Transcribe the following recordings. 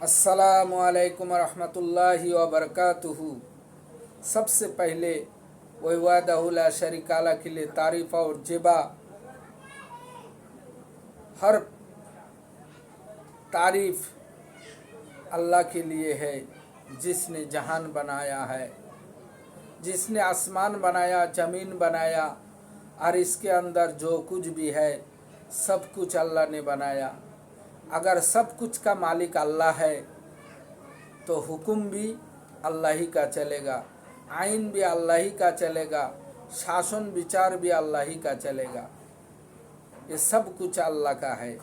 अस्सलामु अलैकुम रहमतुल्लाहि व बरकातुहू। सबसे पहले वही वहदहु ला शरीका लह के लिए तारीफ़ और जिबा। हर तारीफ़ अल्लाह के लिए है जिसने जहान बनाया है, जिसने आसमान बनाया, ज़मीन बनाया और इसके अंदर जो कुछ भी है सब कुछ अल्लाह ने बनाया। अगर सब कुछ का मालिक अल्लाह है तो हुक्म भी अल्लाह ही का चलेगा, आइन भी अल्लाह ही का चलेगा, शासन विचार भी अल्लाह ही का चलेगा। ये सब कुछ अल्लाह का है।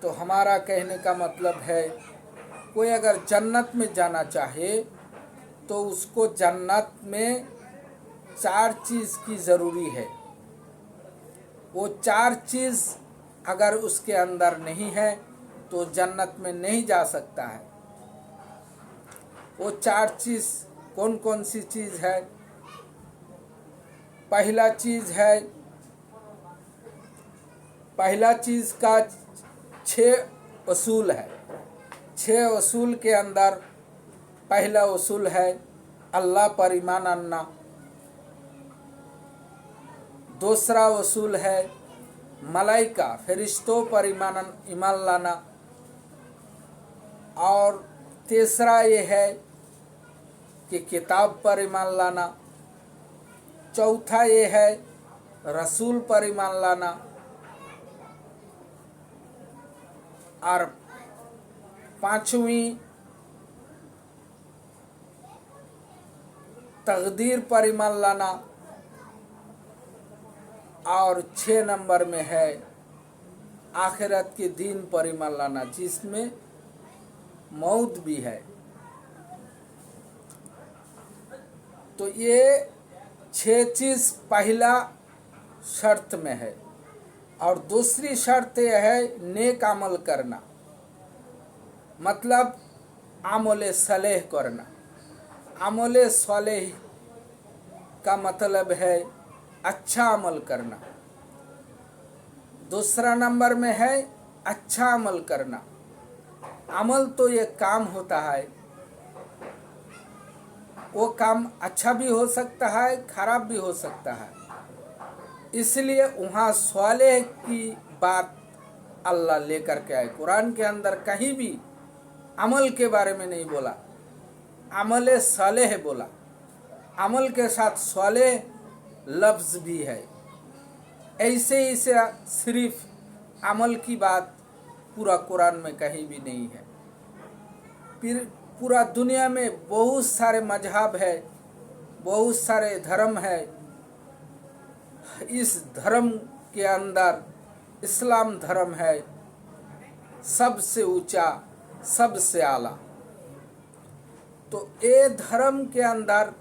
तो हमारा कहने का मतलब है, कोई अगर जन्नत में जाना चाहे तो उसको जन्नत में 4 चीज़ की ज़रूरी है। वो 4 चीज़ अगर उसके अंदर नहीं है तो जन्नत में नहीं जा सकता है। वो 4 चीज़ कौन कौन सी चीज़ है? पहला चीज़ का 6 उसूल है। 6 उसूल के अंदर पहला उसूल है अल्लाह पर ईमान आना। दूसरा उसूल है मलाइका फरिश्तों पर ईमान लाना। और तीसरा ये है कि किताब पर ईमान लाना। चौथा ये है रसूल पर ईमान लाना। और 5वीं तकदीर पर ईमान लाना। और 6 नंबर में है आखिरत के दिन पर ईमान लाना, जिसमें मौत भी है। तो ये 6 चीज़ पहला शर्त में है। और दूसरी शर्त यह है नेक अमल करना, मतलब अमल सलेह करना। अमल सलेह का मतलब है अच्छा अमल करना। दूसरा नंबर में है अच्छा अमल करना। अमल तो ये काम होता है, वो काम अच्छा भी हो सकता है, खराब भी हो सकता है। इसलिए वहाँ सालेह की बात अल्लाह लेकर के आए। कुरान के अंदर कहीं भी अमल के बारे में नहीं बोला, अमल सालेह बोला। अमल के साथ सालेह लफ्ज़ भी है। ऐसे ही से सिर्फ अमल की बात पूरा कुरान में कहीं भी नहीं है। फिर पूरा दुनिया में बहुत सारे मजहब है, बहुत सारे धर्म है। इस धर्म के अंदर इस्लाम धर्म है सबसे ऊंचा, सबसे आला। तो ये धर्म के अंदर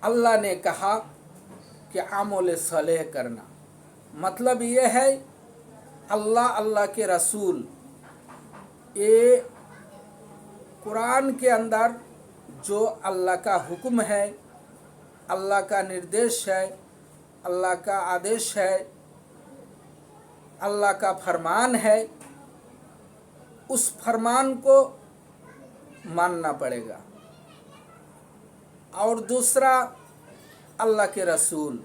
अल्लाह ने कहा कि अमल सलेह करना, मतलब ये है अल्लाह के रसूल, ये कुरान के अंदर जो अल्लाह का हुक्म है, अल्लाह का निर्देश है, अल्लाह का आदेश है, अल्लाह का फरमान है, उस फरमान को मानना पड़ेगा। और दूसरा अल्लाह के रसूल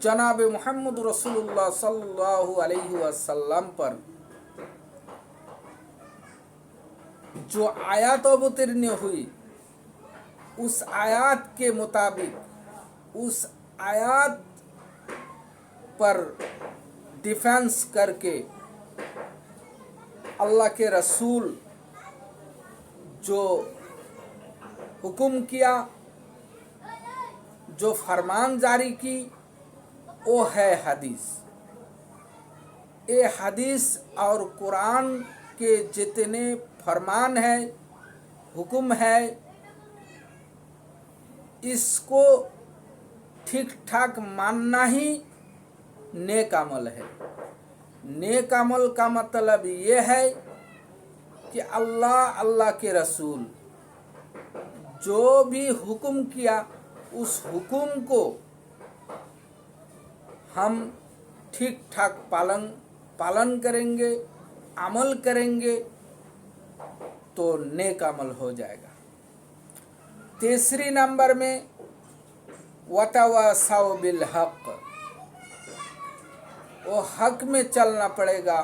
जनाब मोहम्मद रसूलुल्लाह सल्लल्लाहु अलैहि वसल्लम पर जो आयत अवतीर्ण हुई, उस आयत के मुताबिक, उस आयत पर डिफेंस करके अल्लाह के रसूल जो हुक्म किया, जो फरमान जारी की, वो है हदीस। ये हदीस और कुरान के जितने फरमान है, हुक्म है, इसको ठीक ठाक मानना ही नेक अमल है। नेक अमल का मतलब ये है कि अल्लाह के रसूल जो भी हुक्म किया, उस हुक्म को हम ठीक ठाक पालन पालन करेंगे, अमल करेंगे तो नेक अमल हो जाएगा। तीसरी नंबर में वतवासाव बिल हक, वो हक में चलना पड़ेगा,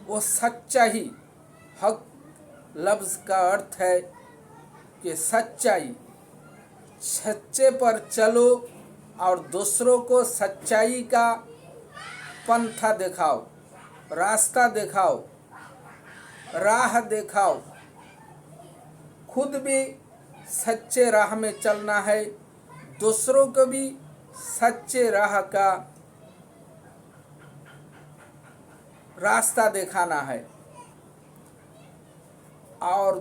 वो सच्चाई। हक लफ्ज़ का अर्थ है कि सच्चाई, सच्चे पर चलो और दूसरों को सच्चाई का पंथा दिखाओ, रास्ता दिखाओ, राह दिखाओ। खुद भी सच्चे राह में चलना है, दूसरों को भी सच्चे राह का रास्ता दिखाना है। और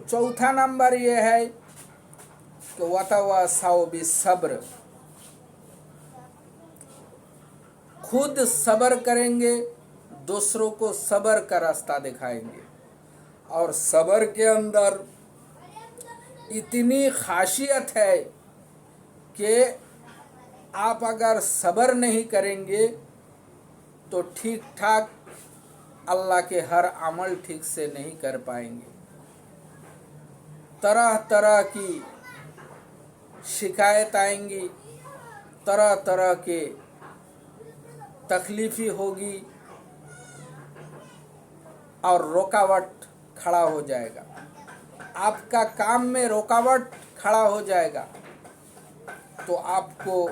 चौथा नंबर ये है कि वतवासाव बिस्सब्र, खुद सब्र करेंगे, दूसरों को सब्र का रास्ता दिखाएंगे। और सब्र के अंदर इतनी खासियत है कि आप अगर सब्र नहीं करेंगे तो ठीक ठाक अल्लाह के हर अमल ठीक से नहीं कर पाएंगे। तरह तरह की शिकायत आएंगी, तरह तरह के तकलीफ़ी होगी और रुकावट खड़ा हो जाएगा, आपका काम में रुकावट खड़ा हो जाएगा, तो आपको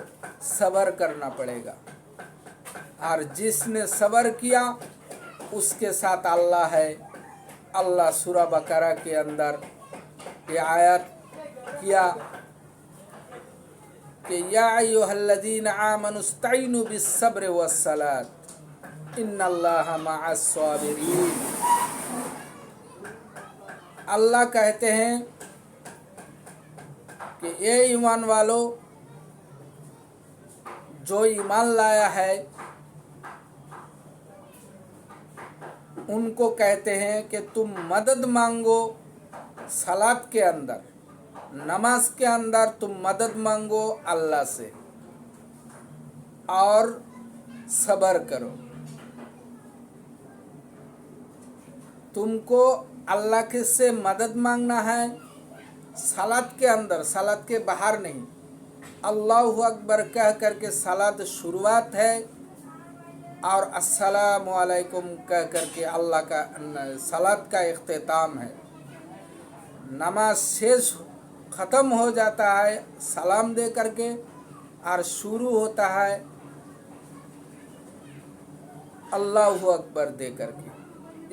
सब्र करना पड़ेगा। और जिसने सब्र किया उसके साथ अल्लाह है। अल्लाह सूरह बकरा के अंदर ये आयत किया कि या अय्युहल्लज़ीना आमनु इस्तईनु बिस्सब्रि वस्सलात इन्नल्लाहा मअस्साबिरीन। अल्लाह कहते हैं कि ये ईमान वालों, जो ईमान लाया है उनको कहते हैं कि तुम मदद मांगो सलात के अंदर, नमाज के अंदर तुम मदद मांगो अल्लाह से और सब्र करो। तुमको अल्लाह के से मदद मांगना है सलात के अंदर, सलात के बाहर नहीं। अल्लाहु अकबर कह करके सलात शुरुआत है और अस्सलामु अलैकुम कह करके अल्लाह का सलात का इख्तिताम है। नमाज शेष ख़त्म हो जाता है सलाम दे करके और शुरू होता है अल्लाहु अकबर दे करके।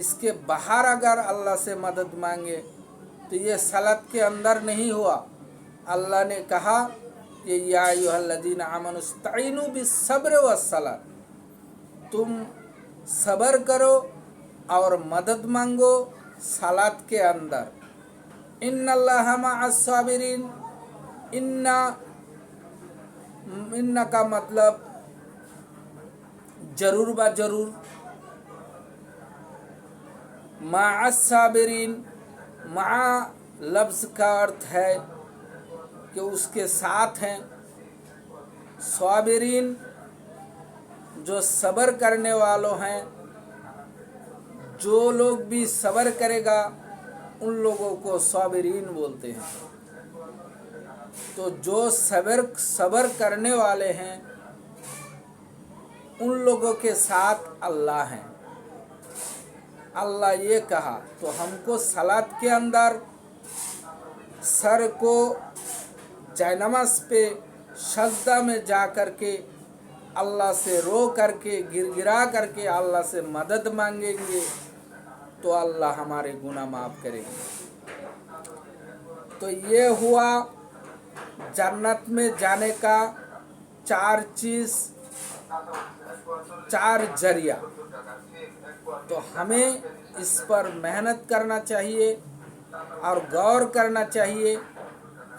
इसके बाहर अगर अल्लाह से मदद मांगे तो ये सलात के अंदर नहीं हुआ। अल्लाह ने कहा कि या अय्युहल्लज़ीना आमनु इस्तईनु बिस्सब्रि वस्सलात, तुम सब्र करो और मदद मांगो सलात के अंदर। इन्नल्लाहा मअस्साबिरीन, इन्ना का मतलब जरूर बा जरूर, मअस्साबिरीन मा लफ्ज़ का अर्थ है कि उसके साथ हैं। साबिरीन जो सब्र करने वालों हैं, जो लोग भी सब्र करेगा उन लोगों को साबिरीन बोलते हैं। तो जो सब्र करने वाले हैं उन लोगों के साथ अल्लाह हैं। अल्लाह ये कहा तो हमको सलात के अंदर सर को जयनमाज पे सजदा में जा कर के अल्लाह से रो करके गिड़गिड़ा करके अल्लाह से मदद मांगेंगे तो अल्लाह हमारे गुनाह माफ़ करेंगे। तो ये हुआ जन्नत में जाने का चार चीज़, चार जरिया। तो हमें इस पर मेहनत करना चाहिए और गौर करना चाहिए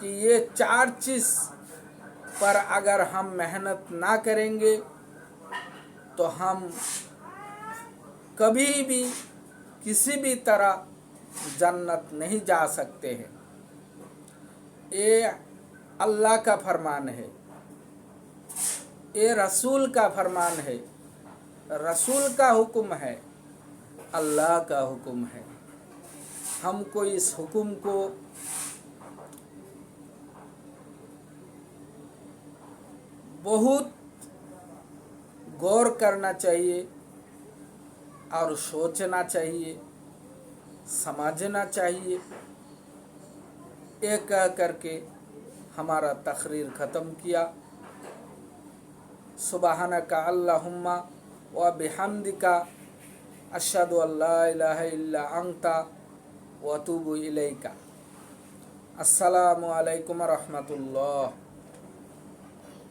कि ये चार चीज़ पर अगर हम मेहनत ना करेंगे तो हम कभी भी किसी भी तरह जन्नत नहीं जा सकते हैं। ये अल्लाह का फरमान है। ये रसूल का फरमान है, रसूल का हुक्म है, अल्लाह का हुक्म है। हमको इस हुक्म को बहुत गौर करना चाहिए और सोचना चाहिए, समझना चाहिए। ये कह करके हमारा तकरीर ख़त्म किया। सुबहानका अल्लाहुम्मा व बिहम्दिका अशहदु अल्ला इलाहा इल्ला अंता व अतूबु इलैका। अस्सलामु अलैकुम व रहमतुल्लाह।